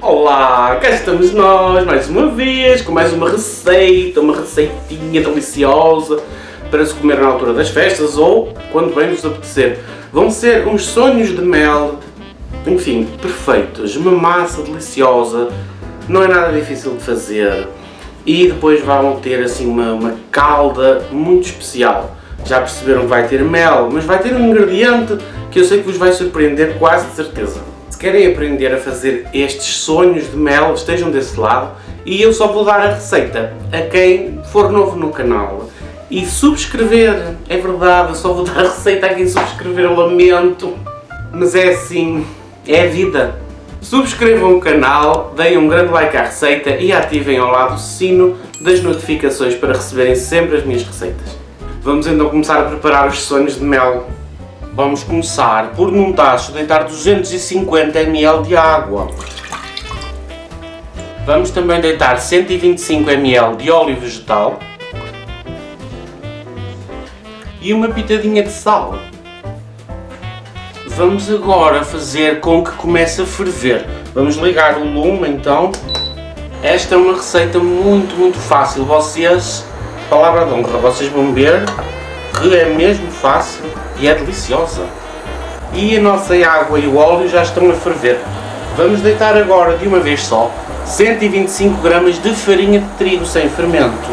Olá, cá estamos nós mais uma vez com mais uma receitinha deliciosa para se comer na altura das festas ou quando bem nos apetecer. Vão ser uns sonhos de mel, enfim, perfeitos, uma massa deliciosa, não é nada difícil de fazer e depois vão ter assim uma calda muito especial. Já perceberam que vai ter mel, mas vai ter um ingrediente que eu sei que vos vai surpreender quase de certeza. Se querem aprender a fazer estes sonhos de mel, estejam desse lado e eu só vou dar a receita a quem for novo no canal. E subscrever, é verdade, eu só vou dar a receita a quem subscrever, eu lamento, mas é assim, é a vida. Subscrevam o canal, deem um grande like à receita e ativem ao lado o sino das notificações para receberem sempre as minhas receitas. Vamos então começar a preparar os sonhos de mel. Vamos começar por num tacho deitar 250 ml de água. Vamos também deitar 125 ml de óleo vegetal e uma pitadinha de sal. Vamos agora fazer com que comece a ferver. Vamos ligar o lume então. Esta é uma receita muito fácil. Vocês, palavra de honra, vocês vão ver que é mesmo fácil e é deliciosa. E a nossa água e o óleo já estão a ferver. Vamos deitar agora de uma vez só 125 gramas de farinha de trigo sem fermento.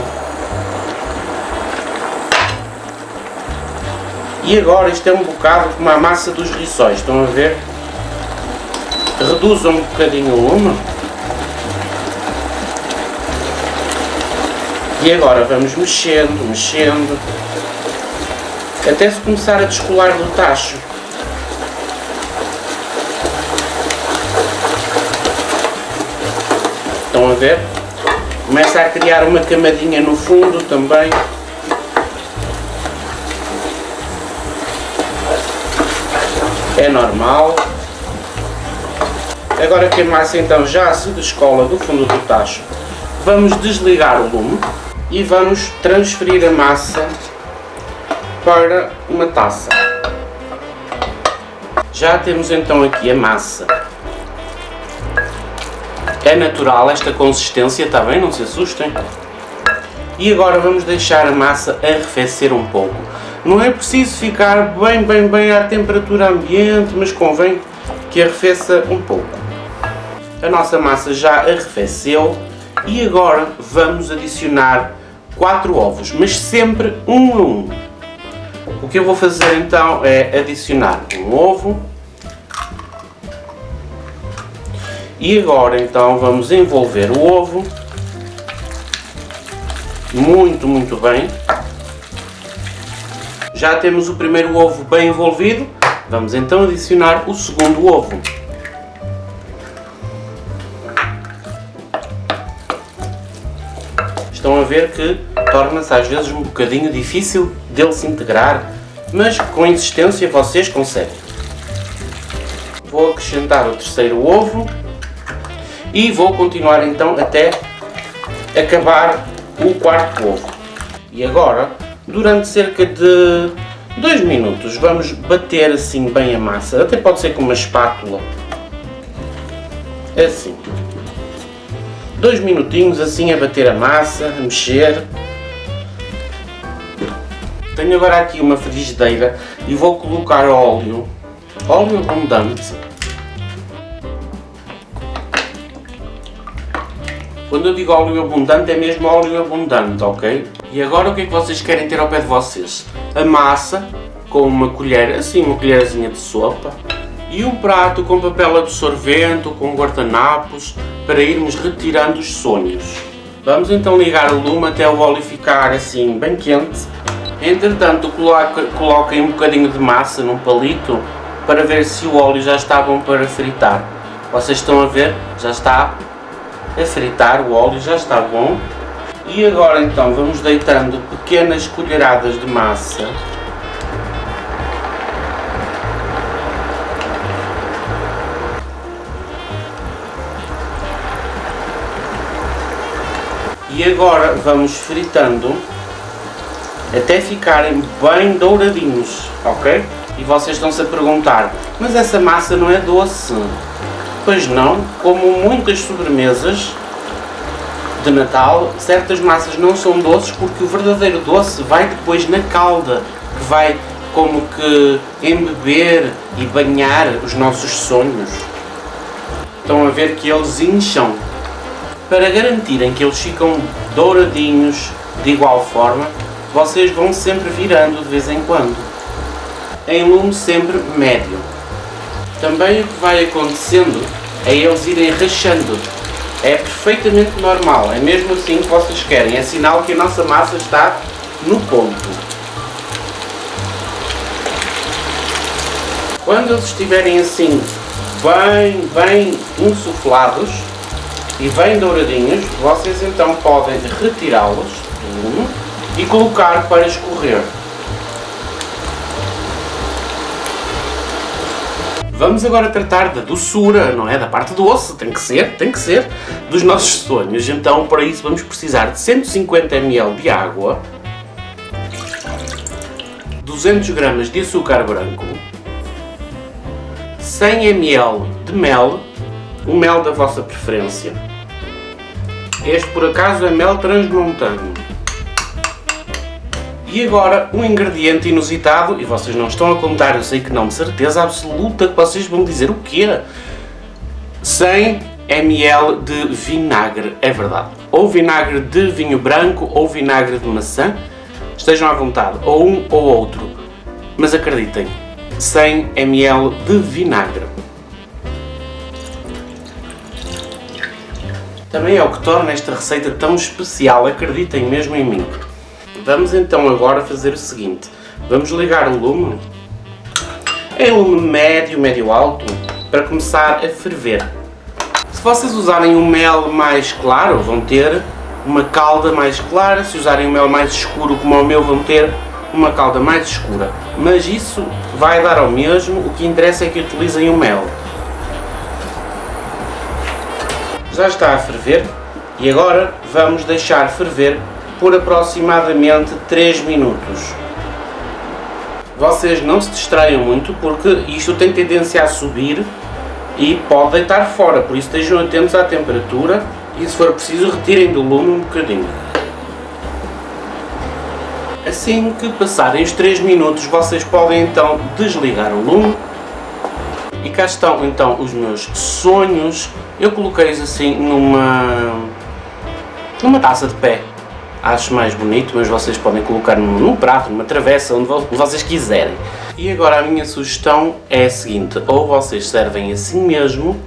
E agora isto é um bocado como a massa dos rissóis, estão a ver? Reduzam um bocadinho o lume. E agora vamos mexendo, até se começar a descolar do tacho. Estão a ver? Começa a criar uma camadinha no fundo também. É normal. Agora que a massa então já se descola do fundo do tacho, vamos desligar o lume e vamos transferir a massa para uma taça. Já temos então aqui a massa. É natural esta consistência, está bem? Não se assustem. E agora vamos deixar a massa arrefecer um pouco. Não é preciso ficar bem à temperatura ambiente, mas convém que arrefeça um pouco. A nossa massa já arrefeceu e agora vamos adicionar 4 ovos, mas sempre um a um. O que eu vou fazer então é adicionar um ovo. E agora então vamos envolver o ovo muito bem. Já temos o primeiro ovo bem envolvido, vamos então adicionar o segundo ovo. Estão a ver que torna-se às vezes um bocadinho difícil dele se integrar, mas com insistência vocês conseguem. Vou acrescentar o terceiro ovo e vou continuar então até acabar o quarto ovo. E agora, durante cerca de 2 minutos, vamos bater assim bem a massa, até pode ser com uma espátula, assim. 2 minutinhos assim a bater a massa, a mexer. Tenho agora aqui uma frigideira e vou colocar óleo abundante. Quando eu digo óleo abundante, é mesmo óleo abundante, ok? E agora o que é que vocês querem ter ao pé de vocês? A massa com uma colher, assim uma colherzinha de sopa, e um prato com papel absorvente, com guardanapos, para irmos retirando os sonhos. Vamos então ligar o lume até o óleo ficar assim bem quente. Entretanto coloquem um bocadinho de massa num palito para ver se o óleo já está bom para fritar. Vocês estão a ver? Já está a fritar, o óleo já está bom. E agora então vamos deitando pequenas colheradas de massa. E agora vamos fritando até ficarem bem douradinhos, ok? E vocês estão-se a perguntar, mas essa massa não é doce? Pois não, como muitas sobremesas de Natal, certas massas não são doces porque o verdadeiro doce vai depois na calda, que vai como que embeber e banhar os nossos sonhos. Estão a ver que eles incham. Para garantirem que eles ficam douradinhos de igual forma, vocês vão sempre virando de vez em quando, em lume sempre médio. Também o que vai acontecendo é eles irem rachando. É perfeitamente normal, é mesmo assim que vocês querem, é sinal que a nossa massa está no ponto. Quando eles estiverem assim, bem insuflados e bem douradinhos, vocês então podem retirá-los e colocar para escorrer. Vamos agora tratar da doçura, não é? Da parte doce, tem que ser, dos nossos sonhos. Então, para isso vamos precisar de 150 ml de água, 200 gramas de açúcar branco, 100 ml de mel, o mel da vossa preferência. Este, por acaso, é mel transmontano. E agora, um ingrediente inusitado, e vocês não estão a contar, eu sei que não, de certeza absoluta que vocês vão dizer o quê? 100 ml de vinagre, é verdade. Ou vinagre de vinho branco, ou vinagre de maçã, estejam à vontade, ou um ou outro. Mas acreditem, 100 ml de vinagre. Também é o que torna esta receita tão especial, acreditem mesmo em mim. Vamos então agora fazer o seguinte, vamos ligar o lume em lume médio alto para começar a ferver. Se vocês usarem um mel mais claro vão ter uma calda mais clara, se usarem um mel mais escuro como o meu vão ter uma calda mais escura, mas isso vai dar ao mesmo, o que interessa é que utilizem o mel. Já está a ferver e agora vamos deixar ferver por aproximadamente 3 minutos. Vocês não se distraiam muito porque isto tem tendência a subir e pode deitar fora, por isso estejam atentos à temperatura e se for preciso retirem do lume um bocadinho. Assim que passarem os 3 minutos vocês podem então desligar o lume e cá estão então os meus sonhos. Eu coloquei-os assim numa taça de pé. Acho mais bonito, mas vocês podem colocar num prato, numa travessa, onde vocês quiserem. E agora a minha sugestão é a seguinte, ou vocês servem assim mesmo,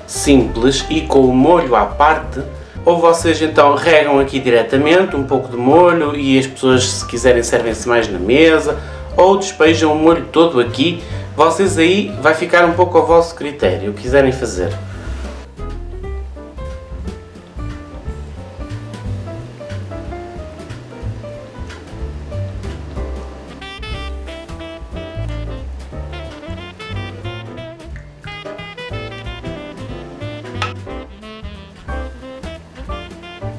simples e com o molho à parte, ou vocês então regam aqui diretamente um pouco de molho e as pessoas se quiserem servem-se mais na mesa, ou despejam o molho todo aqui, vocês aí vai ficar um pouco ao vosso critério, o que quiserem fazer.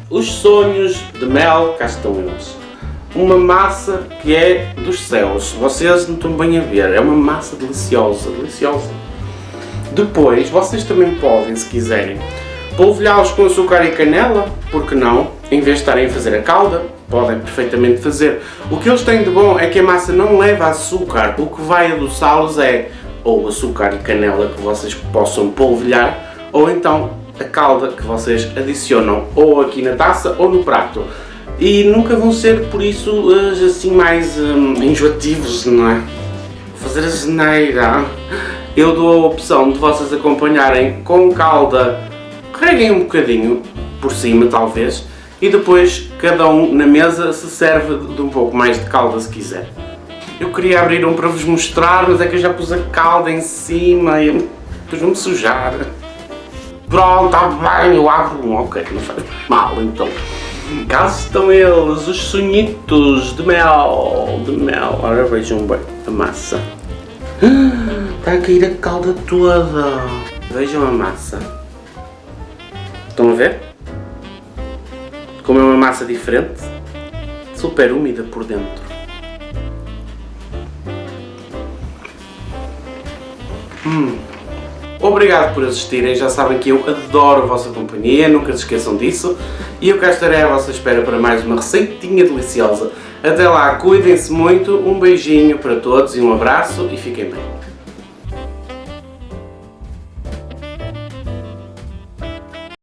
Os sonhos de mel, cá estão eles. Uma massa que é dos céus. Vocês não estão bem a ver, é uma massa deliciosa, deliciosa. Depois, vocês também podem, se quiserem, polvilhá-los com açúcar e canela, porque não? Em vez de estarem a fazer a calda, podem perfeitamente fazer. O que eles têm de bom é que a massa não leva açúcar, o que vai adoçá-los é ou açúcar e canela que vocês possam polvilhar, ou então a calda que vocês adicionam ou aqui na taça ou no prato. E nunca vão ser, por isso, assim mais enjoativos, não é? Vou fazer a geneira. Eu dou a opção de vocês acompanharem com calda, reguem um bocadinho por cima talvez, e depois cada um na mesa se serve de um pouco mais de calda se quiser. Eu queria abrir um para vos mostrar, mas é que eu já pus a calda em cima e depois vou-me sujar. Pronto, está bem, eu abro um, ok, não faz mal então. Cá estão eles, os sonhitos de mel, Ora vejam bem a massa. Está a cair a calda toda. Vejam a massa. Estão a ver? Como é uma massa diferente, super úmida por dentro. Obrigado por assistirem, já sabem que eu adoro a vossa companhia, nunca se esqueçam disso. E eu cá estarei à vossa espera para mais uma receitinha deliciosa. Até lá, cuidem-se muito, um beijinho para todos e um abraço e fiquem bem.